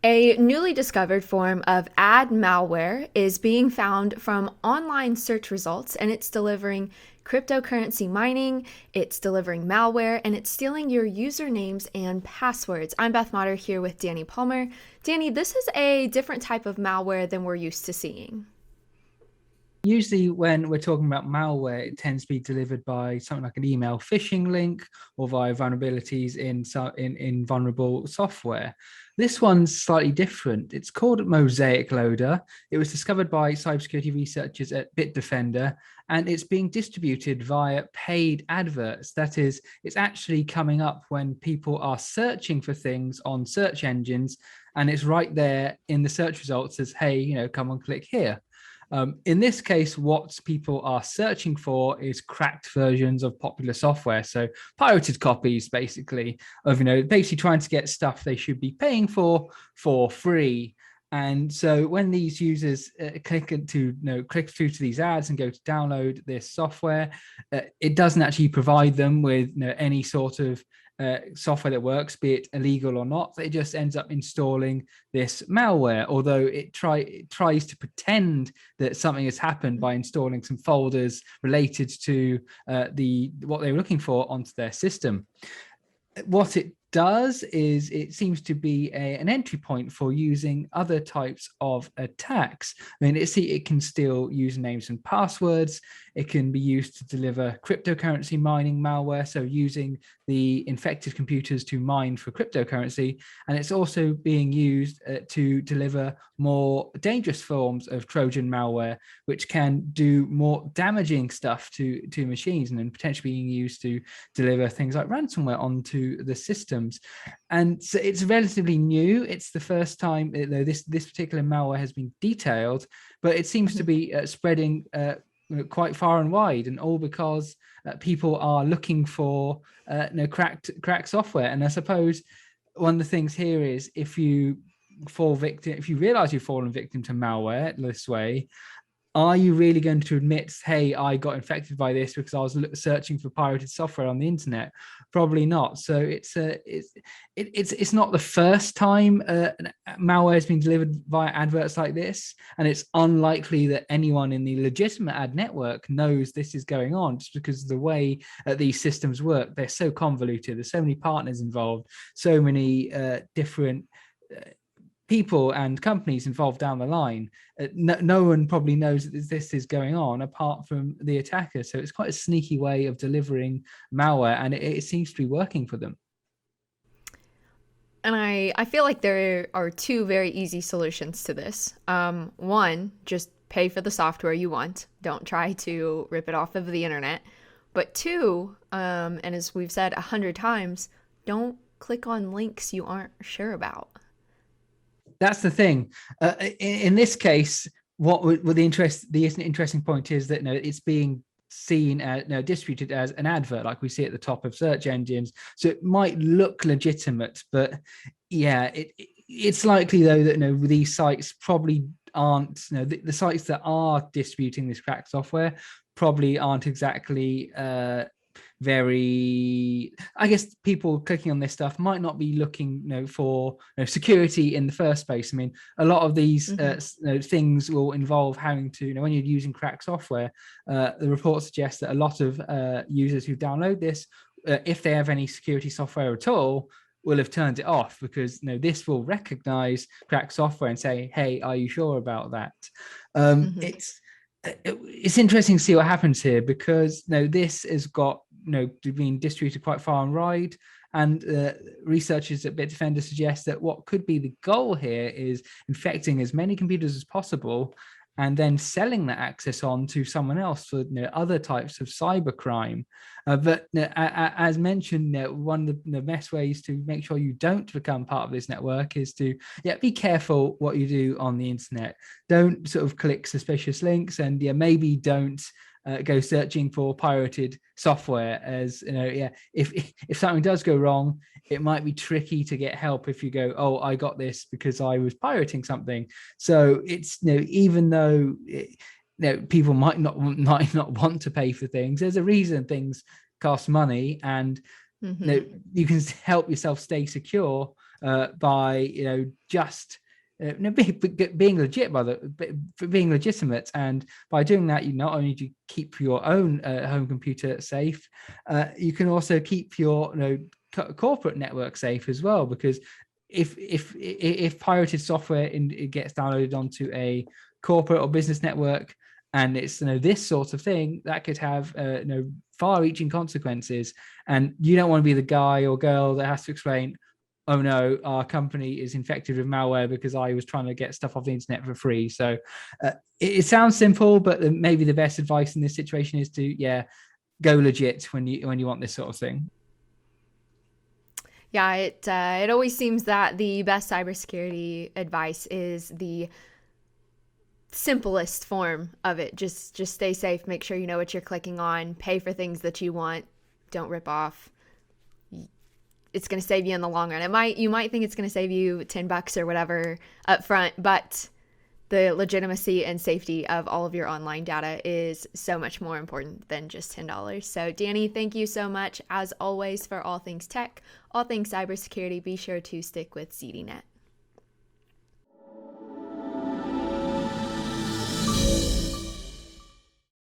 A newly discovered form of ad malware is being found from online search results, and it's delivering cryptocurrency mining, it's delivering malware, and it's stealing your usernames and passwords. I'm Beth Motter here with Danny Palmer. Danny, this is a different type of malware than we're used to seeing. Usually, when we're talking about malware, it tends to be delivered by something like an email phishing link or via vulnerabilities in vulnerable software. This one's slightly different. It's called Mosaic Loader. It was discovered by cybersecurity researchers at Bitdefender, and it's being distributed via paid adverts. That is, it's actually coming up when people are searching for things on search engines, and it's right there in the search results as, hey, come on, click here. In this case, what people are searching for is cracked versions of popular software. So pirated copies, basically, of, basically trying to get stuff they should be paying for free. And so when these users click through to these ads and go to download this software, it doesn't actually provide them with any sort of software that works, be it illegal or not. It just ends up installing this malware, although it tries to pretend that something has happened by installing some folders related to the what they were looking for onto their system. What it does is it seems to be an entry point for using other types of attacks. I mean, it can steal usernames and passwords. It can be used to deliver cryptocurrency mining malware, so using the infected computers to mine for cryptocurrency. And it's also being used to deliver more dangerous forms of Trojan malware, which can do more damaging stuff to machines, and then potentially being used to deliver things like ransomware onto the systems. And so it's relatively new. It's the first time this particular malware has been detailed, but it seems to be spreading quite far and wide, and all because people are looking for cracked software. And I suppose one of the things here is, if you realize you've fallen victim to malware this way, are you really going to admit, hey, I got infected by this because I was searching for pirated software on the internet? Probably not. So it's not the first time malware has been delivered via adverts like this, and it's unlikely that anyone in the legitimate ad network knows this is going on, just because of the way these systems work. They're so convoluted. There's so many partners involved, so many different people and companies involved down the line. No one probably knows that this is going on apart from the attacker. So it's quite a sneaky way of delivering malware, and it seems to be working for them. And I feel like there are two very easy solutions to this. One, just pay for the software you want. Don't try to rip it off of the internet. But two, and as we've said 100 times, don't click on links you aren't sure about. That's the thing. In this case, what the interesting point is that it's being seen as distributed as an advert, like we see at the top of search engines. So it might look legitimate, but yeah, it's likely though that these sites probably aren't. The sites that are distributing this cracked software probably aren't exactly very, I guess people clicking on this stuff might not be looking for security in the first place. I mean, a lot of these things will involve having to, when you're using cracked software, the report suggests that a lot of users who download this, if they have any security software at all, will have turned it off, because this will recognize cracked software and say, hey, are you sure about that? Mm-hmm. It's interesting to see what happens here, because this has got been distributed quite far and wide, and researchers at Bitdefender suggest that what could be the goal here is infecting as many computers as possible, and then selling that access on to someone else for other types of cybercrime. But as mentioned, one of the best ways to make sure you don't become part of this network is to be careful what you do on the internet. Don't sort of click suspicious links, and maybe don't go searching for pirated software, as if something does go wrong, it might be tricky to get help if you go, oh, I got this because I was pirating something. So it's even though people might not want to pay for things, there's a reason things cost money, and Mm-hmm. you can help yourself stay secure by just being legit, being legitimate. And by doing that, you not only do you keep your own home computer safe, you can also keep your corporate network safe as well, because if pirated software it gets downloaded onto a corporate or business network, and it's this sort of thing that could have far-reaching consequences, and you don't want to be the guy or girl that has to explain, oh no, our company is infected with malware because I was trying to get stuff off the internet for free. So it sounds simple, but maybe the best advice in this situation is to go legit when you want this sort of thing. Yeah, it always seems that the best cybersecurity advice is the simplest form of it. Just stay safe, make sure you know what you're clicking on, pay for things that you want, don't rip off. It's going to save you in the long run. You might think it's going to save you $10 or whatever up front, but the legitimacy and safety of all of your online data is so much more important than just $10. So Danny, thank you so much as always for all things tech, all things cybersecurity. Be sure to stick with ZDNet.